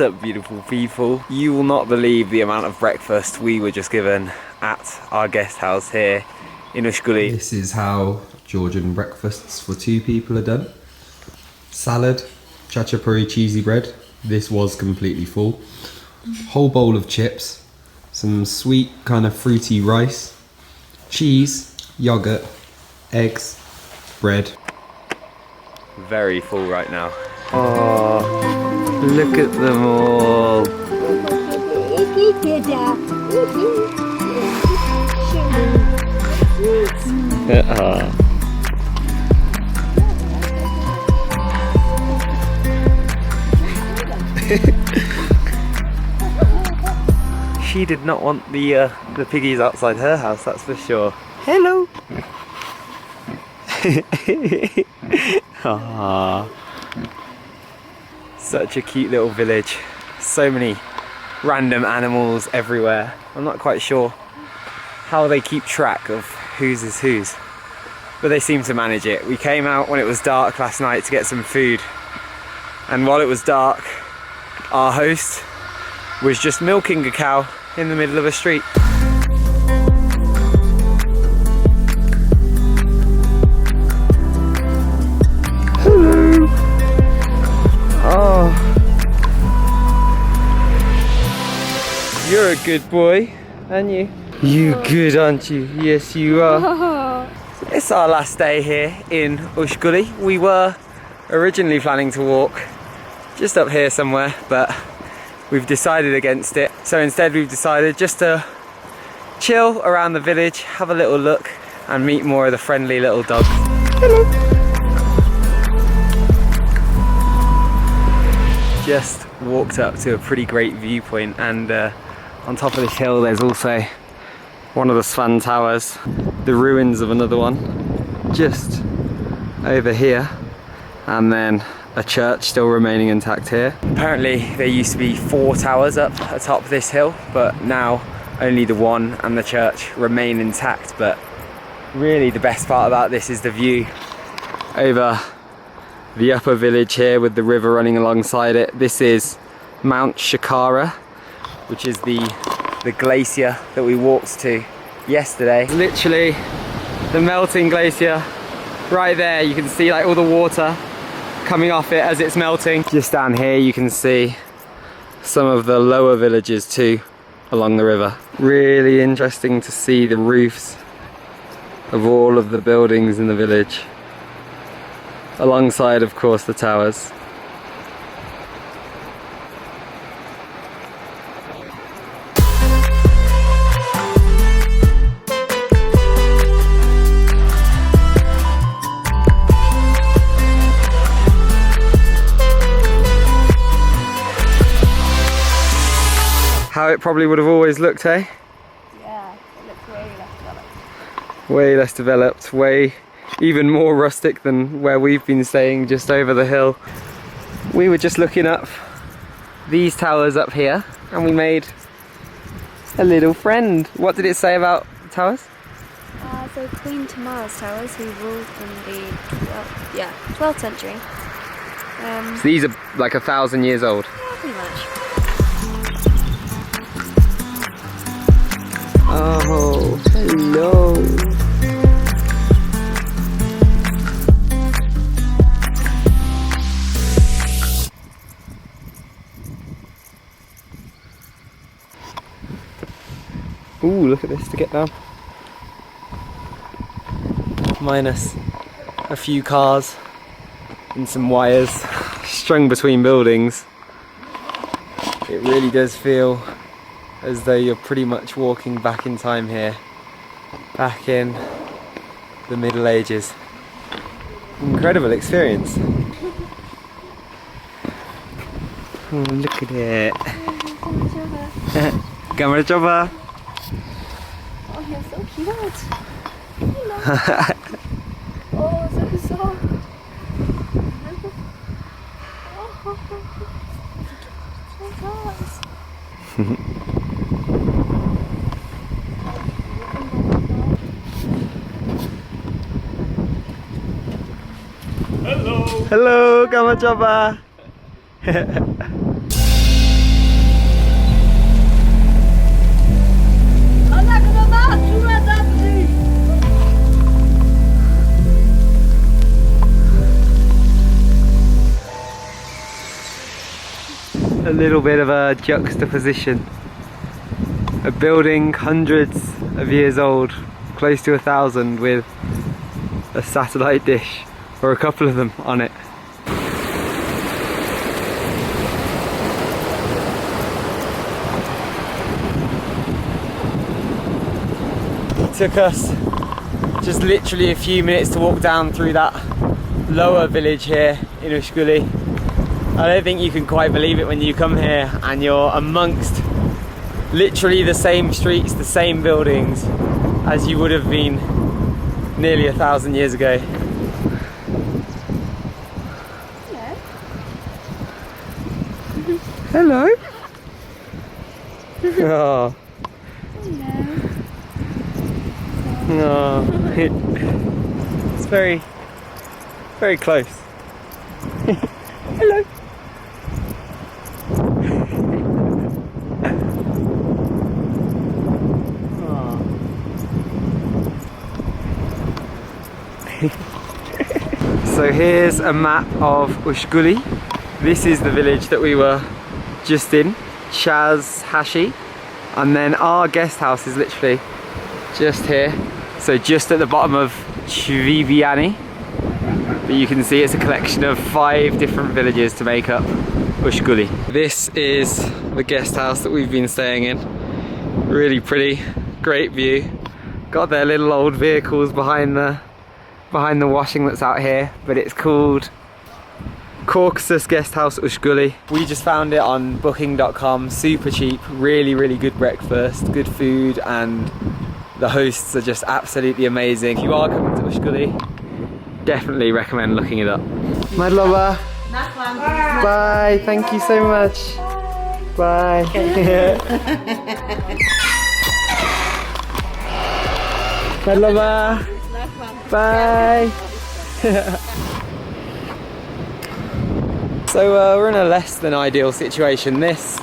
up, beautiful people? You will not believe the amount of breakfast we were just given at our guest house here in Ushguli. This is how Georgian breakfasts for 2 people are done. Salad, chachapuri cheesy bread. This was completely full. Whole bowl of chips, some sweet kind of fruity rice, cheese, yogurt, eggs, bread. Very full right now. Oh, look at them all. She did not want the piggies outside her house, that's for sure. Hello. Aww. Such a cute little village. So many random animals everywhere. I'm not quite sure how they keep track of whose is whose, but they seem to manage it. We came out when it was dark last night to get some food, and while it was dark, our host was just milking a cow in the middle of a street. Hello. Oh, you're a good boy, aren't you? You good, aren't you? Yes, you are. It's our last day here in Ushguli. We were originally planning to walk just up here somewhere, but we've decided against it. So instead we've decided just to chill around the village, have a little look, and meet more of the friendly little dogs. Hello. Just walked up to a pretty great viewpoint, and on top of this hill there's also one of the Svan towers, the ruins of another one just over here, and then a church still remaining intact here. Apparently there used to be 4 towers up atop this hill, but now only the one and the church remain intact. But really the best part about this is the view over the upper village here with the river running alongside it. This is Mount Shkhara, which is the glacier that we walked to yesterday. Literally the melting glacier right there. You can see like all the water coming off it as it's melting. Just down here you can see some of the lower villages too along the river. Really interesting to see the roofs of all of the buildings in the village, alongside of course the towers. How it probably would have always looked, eh? Yeah, it looks way less developed. Way less developed, way even more rustic than where we've been staying just over the hill. We were just looking up these towers up here and we made a little friend. What did it say about the towers? So Queen Tamara's towers, who ruled in the 12th century. So these are like 1,000 years old? Yeah, pretty much. Oh, hello. Ooh, look at this to get down. Minus a few cars and some wires strung between buildings. It really does feel as though you're pretty much walking back in time here, back in the Middle Ages. Incredible experience. Oh, look at it. Camera coba. Oh, you're so cute. Oh, so soft. So nice. Hello, kamu coba. a little bit of a juxtaposition. A building hundreds of years old, close to 1,000, with a satellite dish, or a couple of them, on it. It took us just literally a few minutes to walk down through that lower village here in Ushguli. I don't think you can quite believe it when you come here and you're amongst literally the same streets, the same buildings as you would have been nearly 1,000 years ago. Hello. Oh. No. It's very, very close. Hello. So here's a map of Ushguli. This is the village that we were just in, Shkhara, and then our guest house is literally just here. So just at the bottom of Svaneti. But you can see it's a collection of 5 different villages to make up Ushguli. This is the guest house that we've been staying in. Really pretty, great view. Got their little old vehicles behind the washing that's out here, but it's called Caucasus Guest House Ushguli. We just found it on booking.com, super cheap, really, really good breakfast, good food, and the hosts are just absolutely amazing. If you are coming to Ushguli, definitely recommend looking it up. Madlova. Bye, thank you so much. Bye. Madlova. Bye. So we're in a less than ideal situation. This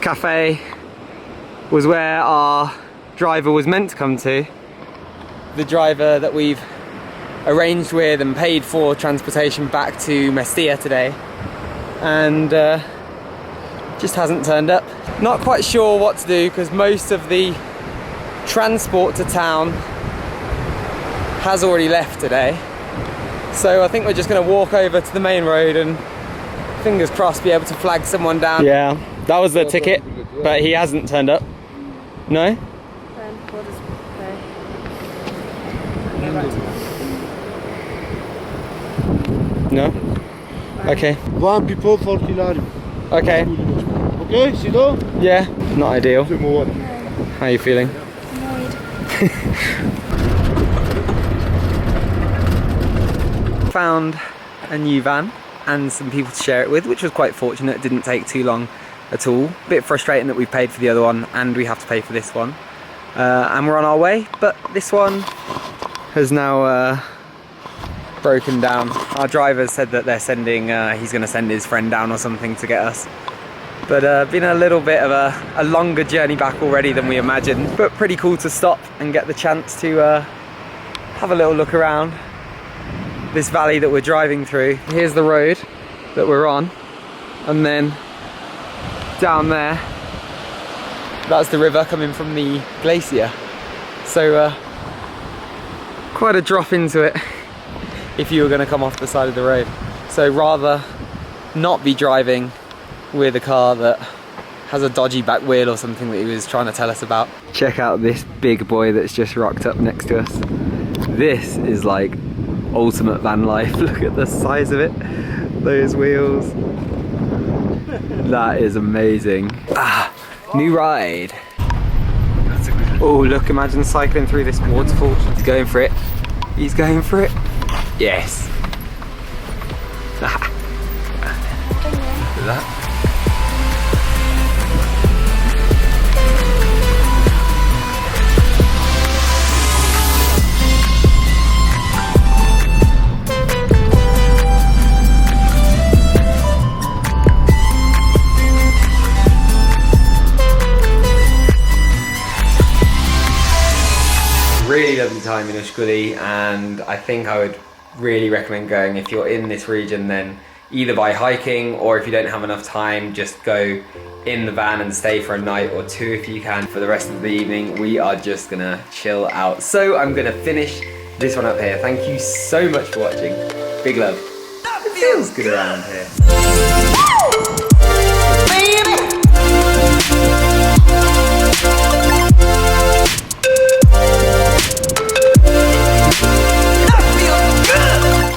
cafe was where our driver was meant to come to. The driver that we've arranged with and paid for transportation back to Mestia today, and just hasn't turned up. Not quite sure what to do because most of the transport to town has already left today. So I think we're just going to walk over to the main road and fingers crossed be able to flag someone down. Yeah, that was the ticket, but he hasn't turned up. No? Then we'll just pay. No? Okay. One people for Hilary. Okay. Okay, Sido? Yeah, not ideal. How are you feeling? Annoyed. Found a new van and some people to share it with, which was quite fortunate. It didn't take too long at all. A bit frustrating that we paid for the other one and we have to pay for this one. And we're on our way, but this one has now broken down. Our driver said that they're sending, he's going to send his friend down or something to get us. But been a little bit of a longer journey back already than we imagined, but pretty cool to stop and get the chance to have a little look around this valley that we're driving through. Here's the road that we're on, and then down there, that's the river coming from the glacier. So quite a drop into it if you were going to come off the side of the road. So rather not be driving with a car that has a dodgy back wheel or something that he was trying to tell us about. Check out this big boy that's just rocked up next to us. This is like ultimate van life. Look at the size of it, those wheels. That is amazing. Ah, new ride. Oh look, imagine cycling through this waterfall. He's going for it. He's going for it. Yes. Look at that. Really lovely time in Ushguli, and I think I would really recommend going if you're in this region. Then either by hiking, or if you don't have enough time, just go in the van and stay for a night or two if you can. For the rest of the evening, we are just gonna chill out. So I'm gonna finish this one up here. Thank you so much for watching. Big love. It feels good around here.